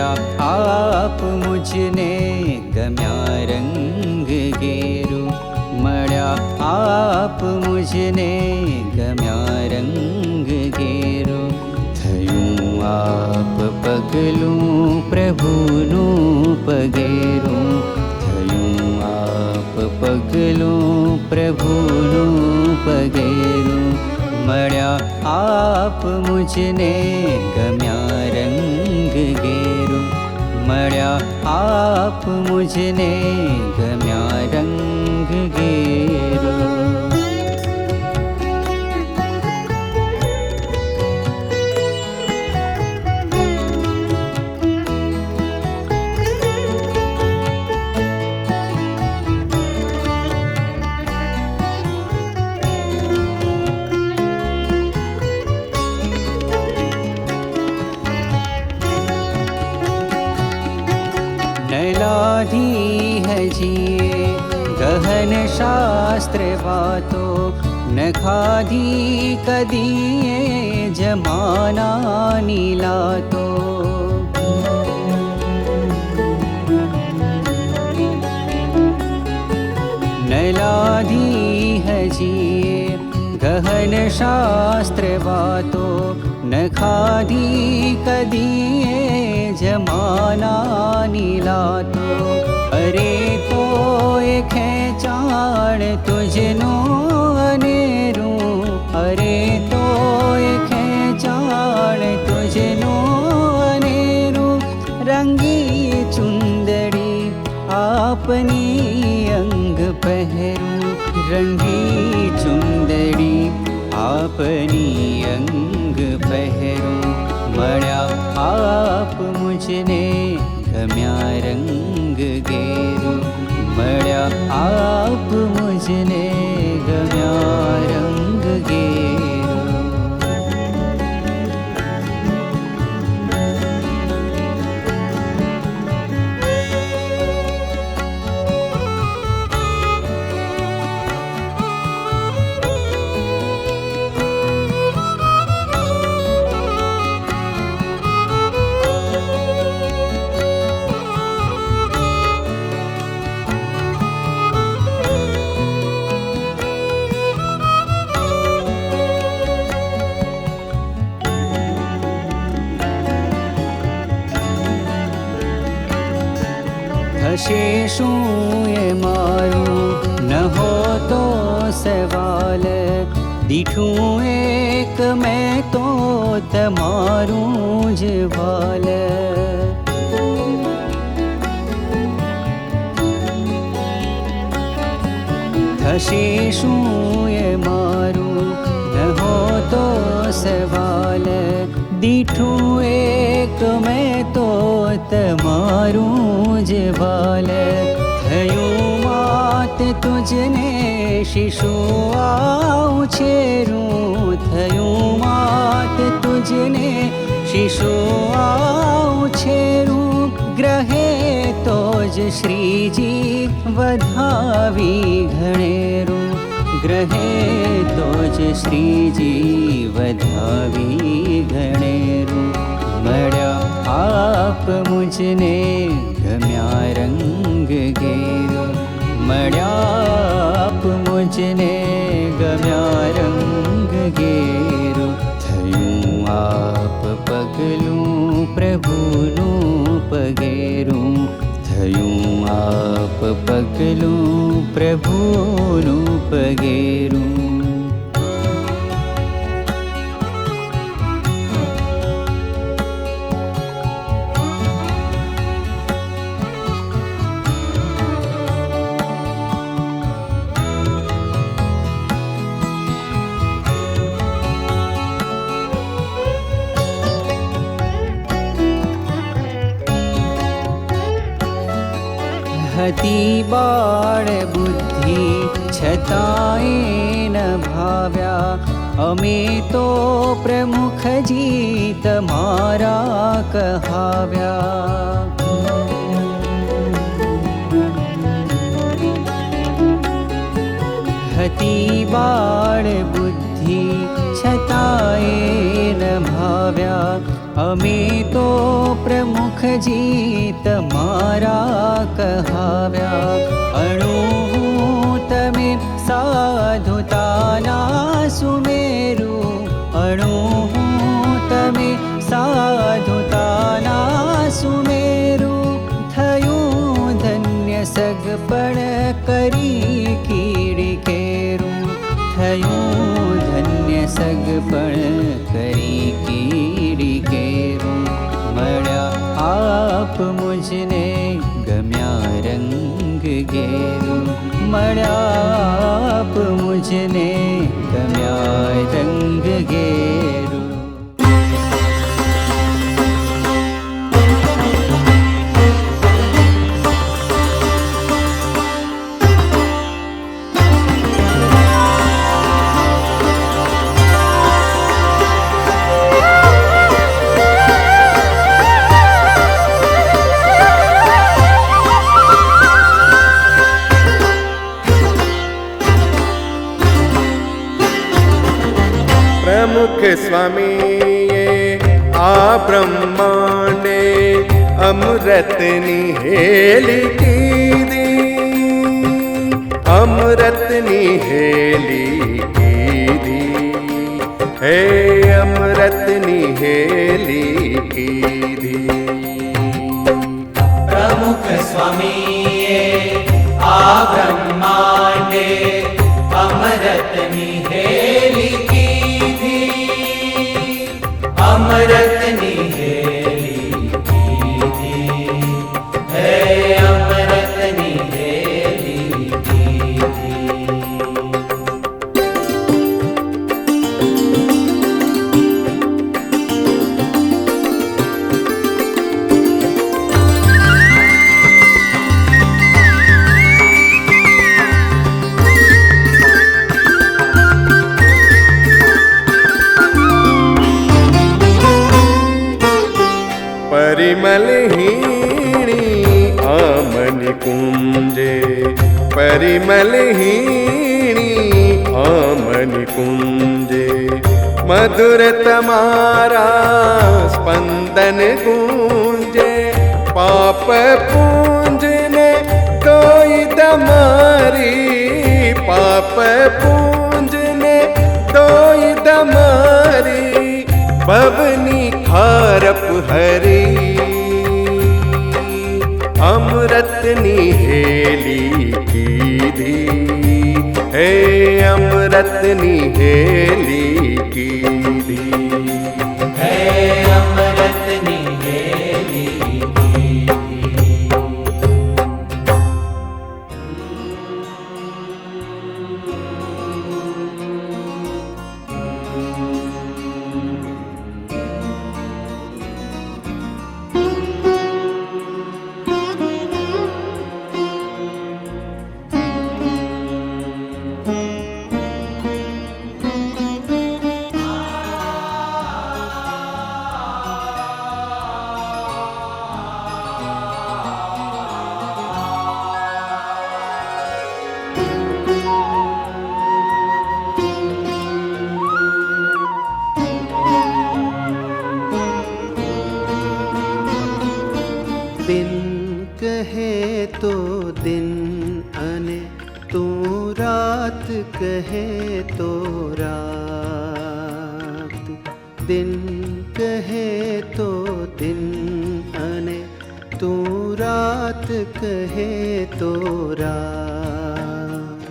મળ્યા આપ મુજને ગમ્યા રંગ ઘેરું, મળ્યા આપ મુજને ગમ્યા રંગ ઘેરું. થયું આપ પગલું પ્રભુનું પગેરું, થયું આપ પગલું પ્રભુનું પગેરું. મળ્યા આપ મુજને ગમ્યા રંગ ઘેરું, મળ્યા આપ મુજને ગમ્યા રંગ ઘેરું. लाधी है जिए गहन शास्त्र बातो, न खाधी कदिए जमाना नीलातो. न लाधी है जिए गहन शास्त्र बातो, न खाधी कदिए जमाना नीलातो. अरे तो ए खेचाण तुझनो अनेરું, अरे तो ए खेचाण तुझनो अनेરું. रंगी चुंदड़ी आपनी अंग पहरू, रंगी चुंदड़ी आपनी अंग पहरू. મળ્યા આપ મુજને ગમ્યા રંગ ઘેરું, મળ્યા આપ મુજને ગમ્યા રંગ ઘેરું. થશે શું એ મારું ન હોતો સવાલ, દીઠું એક મેં તો તમારું જ વાલ. થશે શું એ મારું ન હોતો સવાલ, દીઠું એક મેં તો તમારું જ વાલ. થયું માત તુજને શિશુ આઉછેરું, થયું માત તુજને શિશુ આઉછેરું. ગ્રહે તો જ શ્રીજી વધાવી ઘણેરું, ગ્રહે તો જ શ્રીજી વધાવી ઘણેરું. મળ્યા આપ મુજને ગમ્યા રંગ ઘેરું, મળ્યા આપ મુજને ગમ્યા રંગ ઘેરું. થયું આપ પગલું પ્રભુનું પગેરું, થયું આપ પગલું પ્રભુનું પગેરું. હતી બાળ બુદ્ધિ છતાંય ન ભાવ્યા, અમે તો પ્રમુખજી તમારા કહાવ્યા. હતી બાળ બુદ્ધિ છતાંય ન ભાવ્યા, अमे तो प्रमुख जी तमारा कहाव्या अणु तमे साधुताना सुमेरु अणु तमे साधुताना सुमेरु थयूं धन्य सगपण करी कीड़ी केरू थयूं धन्य सगपण करी कीड़ी केरू मळ्या आप मुझने गम्या रंग गेरू मळ्या आप मुझने गम्या रंग गेरू। प्रमुख स्वामी आ ब्रह्मांडे अमृतनी हेली कीधी अमृतनी हेली कीधी हे अमृतनी हेली कीधी। प्रमुख स्वामी आ ब्रह्मांडे अमृतनी हेली अमृतनी हेली कीधी है अमृतनी हेली कीधी। परिमलहीणी आमनि कुंजे परिमलहीणी आमनि कुंजे मधुर तमारा स्पंदन गूंजे पाप पूंजने कोई दमारी पाप पूंजने कोई दमारी भवनी खारप हरी अमृतनी हेली कीधी हे अमृतनी हेली कीधी है अमृतनी हेली कीधी। दिन कहे तो दिन अने तू रात कहे तो रात दिन कहे तो दिन अने तू रात कहे तो रात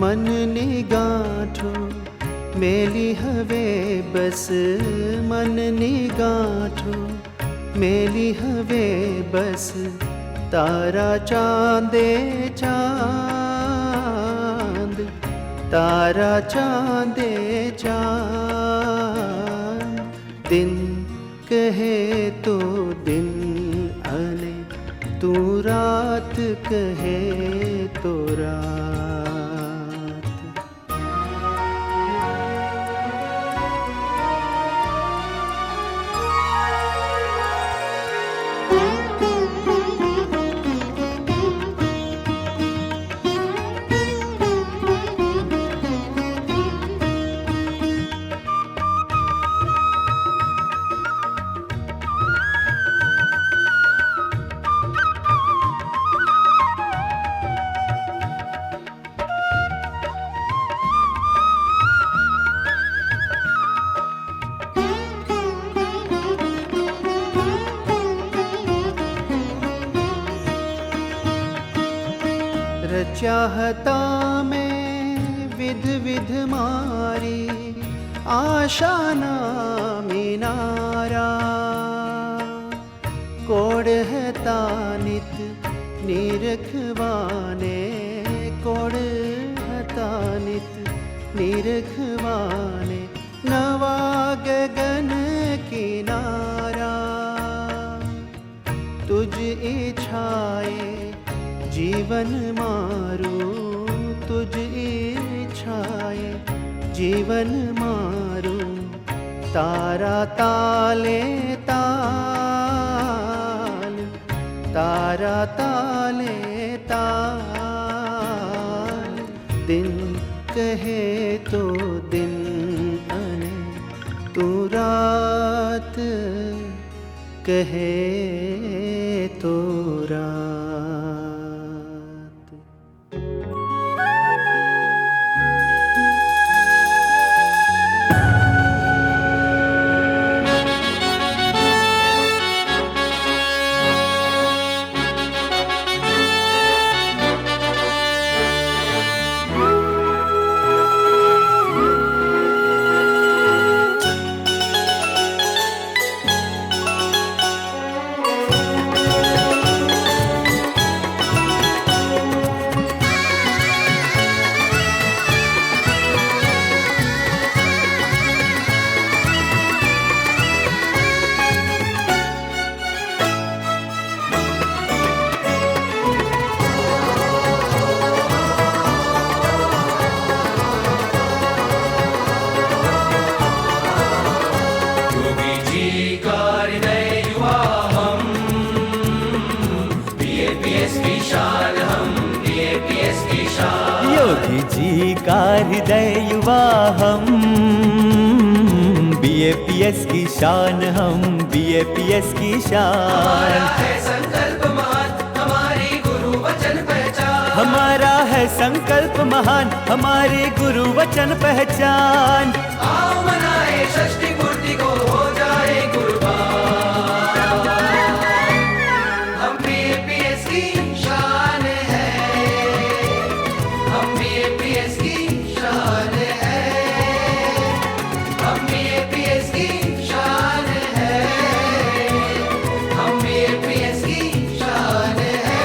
मन ने गांठो मेली हवे बस मन ने गांठो मेली हवे बस तारा चांदे चांद तारा चांदे चांद दिन कहे तो दिन अने तू रात कहे तो रात। चाहता में विध विध मारी आशा मीनारा कोड़हता नित निरखवाने कोड़हता नित निरखवाने नवा गगन किनारा तुझ इच्छाए जीवन मारू तुझ इच्छाए जीवन मारू तारा ताले ताल तारा ताले ताल दिन कहे तो दिन अने तू रात कहे तो रात। योगी जी का हृदय युवा हम BAPS की शान हम BAPS की शान। हमारा है संकल्प महान हमारी गुरु वचन पहचान। हमारा है संकल्प महान हमारी गुरु वचन पहचान। आओ मनाए षष्ठी पूर्ति को हो जाए कुर्बान। हम BAPS की शान है हम BAPS की शान है हम BAPS की शान है हम BAPS की शान है।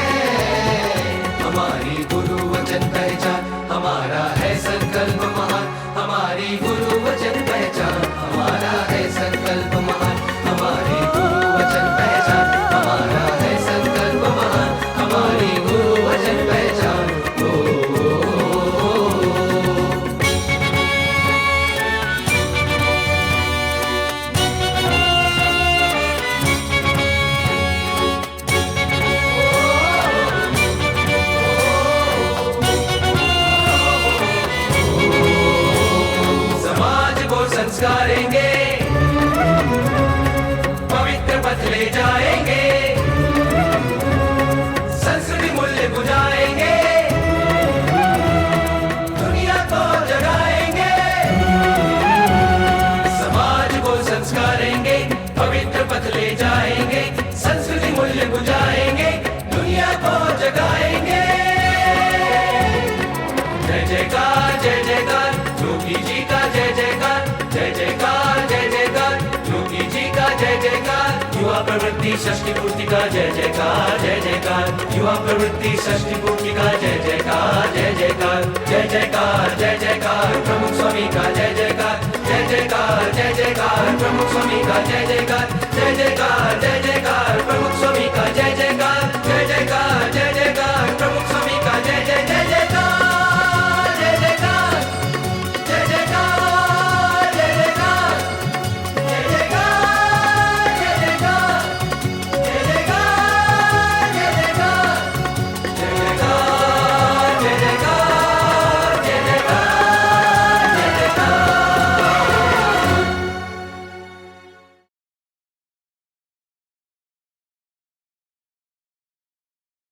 हमारी गुरु वचन पहचान हमारा है संकल्प महान हमारी गुरु वचन पहचान। हमारा है संकल्प महान हमारी गुरु वचन पहचान। हमारा है संकल्प महान हमारी गुरु वचन पहचान। समाज को संस्कारेंगे पवित्र पथ ले जाएंगे संस्कृति मूल्य बुझाएंगे दुनिया को जगाएंगे। समाज को संस्कारेंगे पवित्र पथ ले जाएंगे संस्कृति मूल्य बुझाएंगे दुनिया को जगाएंगे। जय जयकार योगी जी का जय जयकार योगी जी का जय जयकार। युवा प्रवृत्ति षष्ठी पूर्ति का जय जयकार युवा प्रवृत्ति षष्ठी पूर्ति का जय जयकार प्रमुख स्वामी का जय जयकार प्रमुख स्वामी का जय जयकार